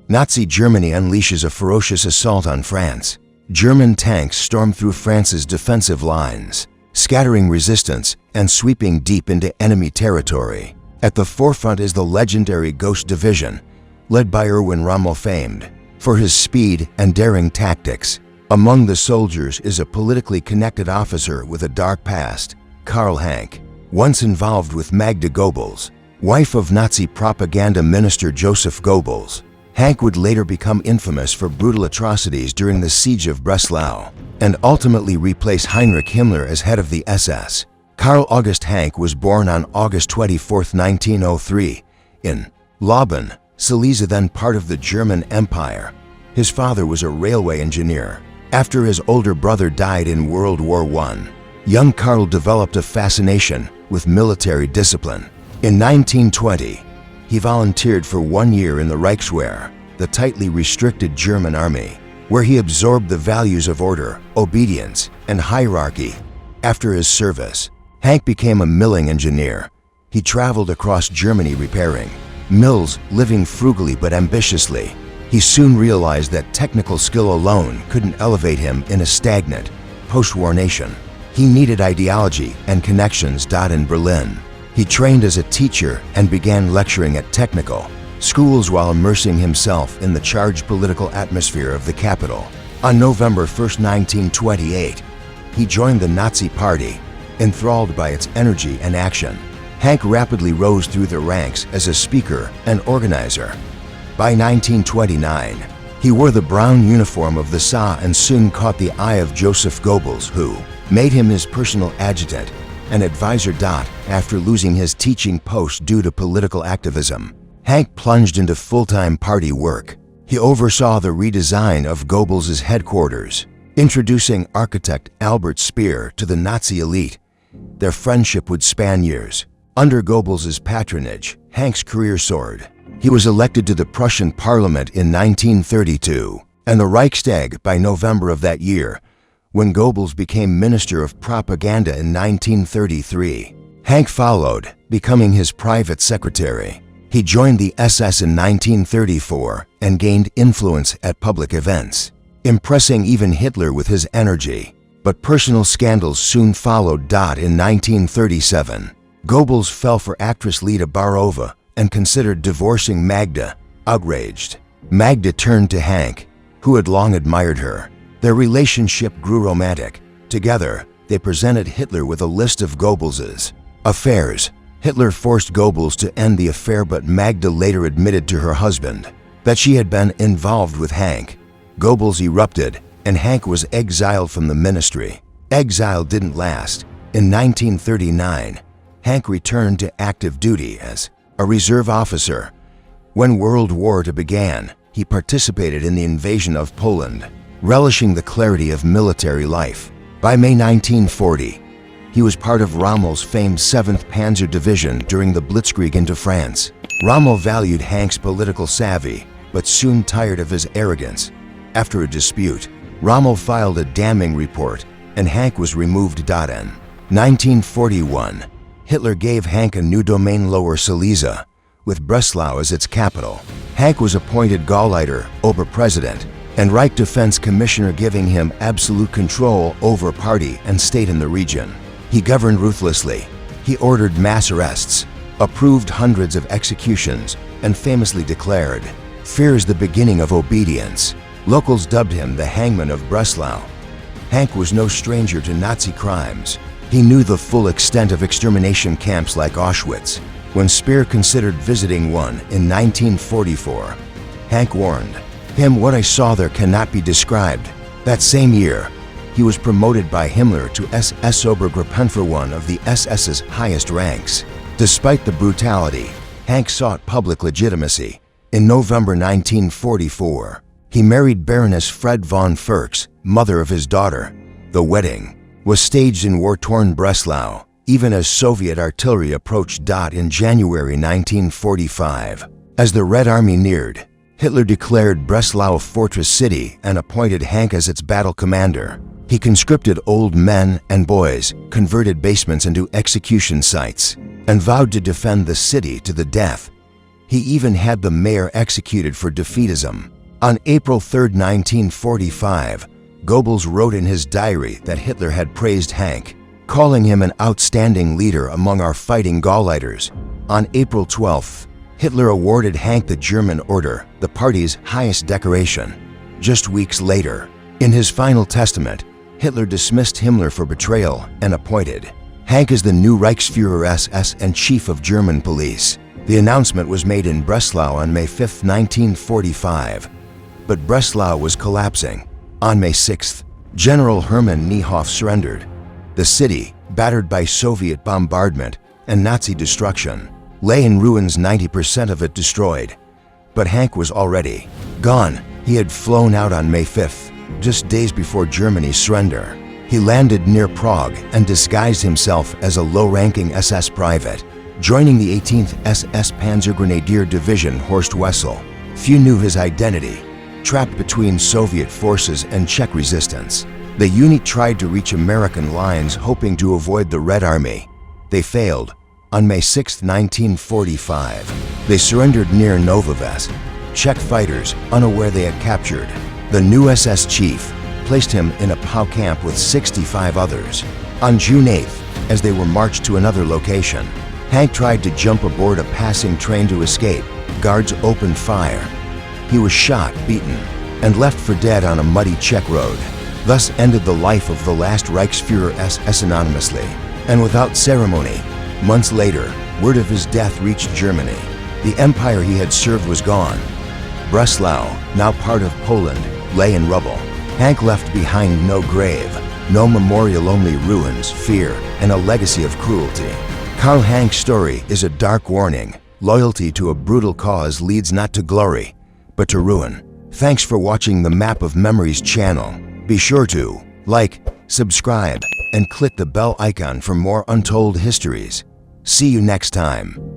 Nazi Germany unleashes a ferocious assault on France. German tanks storm through France's defensive lines, scattering resistance and sweeping deep into enemy territory. At the forefront is the legendary Ghost Division, led by Erwin, Rommel, famed for his speed and daring tactics. Among the soldiers is a politically connected officer with a dark past, Karl Hanke, once involved with Magda Goebbels, wife of Nazi propaganda minister Joseph Goebbels. Hanke would later become infamous for brutal atrocities during the siege of Breslau and ultimately replace Heinrich Himmler as head of the SS. Karl August Hanke was born on August 24, 1903, in Lauben, Silesia, then part of the German Empire. His father was a railway engineer. After his older brother died in World War I, young Karl developed a fascination with military discipline. In 1920, he volunteered for 1 year in the Reichswehr, the tightly restricted German army, where he absorbed the values of order, obedience, and hierarchy. After his service, Hanke became a milling engineer. He traveled across Germany repairing mills, living frugally but ambitiously. He soon realized that technical skill alone couldn't elevate him in a stagnant, post-war nation. He needed ideology and connections. In Berlin, he trained as a teacher and began lecturing at technical schools while immersing himself in the charged political atmosphere of the capital. On November 1, 1928, he joined the Nazi Party, enthralled by its energy and action. Hanke rapidly rose through the ranks as a speaker and organizer. By 1929, he wore the brown uniform of the SA and soon caught the eye of Joseph Goebbels, who made him his personal adjutant and advisor. After losing his teaching post due to political activism, Hanke plunged into full-time party work. He oversaw the redesign of Goebbels' headquarters, introducing architect Albert Speer to the Nazi elite. Their friendship would span years. Under Goebbels' patronage, Hanke's career soared. He was elected to the Prussian parliament in 1932 and the Reichstag by November of that year, when Goebbels became Minister of Propaganda in 1933. Hanke followed, becoming his private secretary. He joined the SS in 1934 and gained influence at public events, impressing even Hitler with his energy. But personal scandals soon followed. In 1937, Goebbels fell for actress Lida Barova and considered divorcing Magda. Outraged, Magda turned to Hanke, who had long admired her. Their relationship grew romantic. Together, they presented Hitler with a list of Goebbels' affairs. Hitler forced Goebbels to end the affair, but Magda later admitted to her husband that she had been involved with Hanke. Goebbels erupted, and Hanke was exiled from the ministry. Exile didn't last. In 1939, Hanke returned to active duty as a reserve officer. When World War II began, he participated in the invasion of Poland, relishing the clarity of military life. By May 1940, he was part of Rommel's famed 7th Panzer Division during the Blitzkrieg into France. Rommel valued Hanke's political savvy, but soon tired of his arrogance. After a dispute, Rommel filed a damning report, and Hanke was removed. In 1941, Hitler gave Hanke a new domain, Lower Silesia, with Breslau as its capital. Hanke was appointed Gauleiter, Oberpresident, and Reich Defense Commissioner, giving him absolute control over party and state in the region. He governed ruthlessly. He ordered mass arrests, approved hundreds of executions, and famously declared, "Fear is the beginning of obedience." Locals dubbed him the Hangman of Breslau. Hanke was no stranger to Nazi crimes. He knew the full extent of extermination camps like Auschwitz. When Speer considered visiting one in 1944, Hanke warned him, "What I saw there cannot be described." That same year, he was promoted by Himmler to SS Obergruppenführer, one of the SS's highest ranks. Despite the brutality, Hanke sought public legitimacy. In November 1944, he married Baroness Fred von Ferks, mother of his daughter. The wedding was staged in war-torn Breslau, even as Soviet artillery approached. In January 1945, as the Red Army neared, Hitler declared Breslau a fortress city and appointed Hanke as its battle commander. He conscripted old men and boys, converted basements into execution sites, and vowed to defend the city to the death. He even had the mayor executed for defeatism. On April 3, 1945, Goebbels wrote in his diary that Hitler had praised Hanke, calling him an outstanding leader among our fighting Gauleiters. On April 12th, Hitler awarded Hanke the German Order, the party's highest decoration. Just weeks later, in his final testament, Hitler dismissed Himmler for betrayal and appointed Hanke as the new Reichsführer-SS and chief of German police. The announcement was made in Breslau on May 5, 1945. But Breslau was collapsing. On May 6th, General Hermann Niehoff surrendered. The city, battered by Soviet bombardment and Nazi destruction, lay in ruins, 90% of it destroyed. But Hanke was already gone. He had flown out on May 5th, just days before Germany's surrender. He landed near Prague and disguised himself as a low-ranking SS private, joining the 18th SS Panzergrenadier Division Horst Wessel. Few knew his identity. Trapped between Soviet forces and Czech resistance, the unit tried to reach American lines, hoping to avoid the Red Army. They failed. On May 6, 1945, they surrendered near Novoves. Czech fighters, unaware they had captured the new SS chief, placed him in a POW camp with 65 others. On June 8th, as they were marched to another location, Hanke tried to jump aboard a passing train to escape. Guards opened fire. He was shot, beaten, and left for dead on a muddy Czech road. Thus ended the life of the last Reichsführer-SS anonymously and without ceremony. Months later, word of his death reached Germany. The empire he had served was gone. Breslau, now part of Poland, lay in rubble. Hanke left behind no grave, no memorial, only ruins, fear, and a legacy of cruelty. Karl Hanke's story is a dark warning. Loyalty to a brutal cause leads not to glory, but to ruin. Thanks for watching the Map of Memories channel. Be sure to like, subscribe, and click the bell icon for more untold histories. See you next time.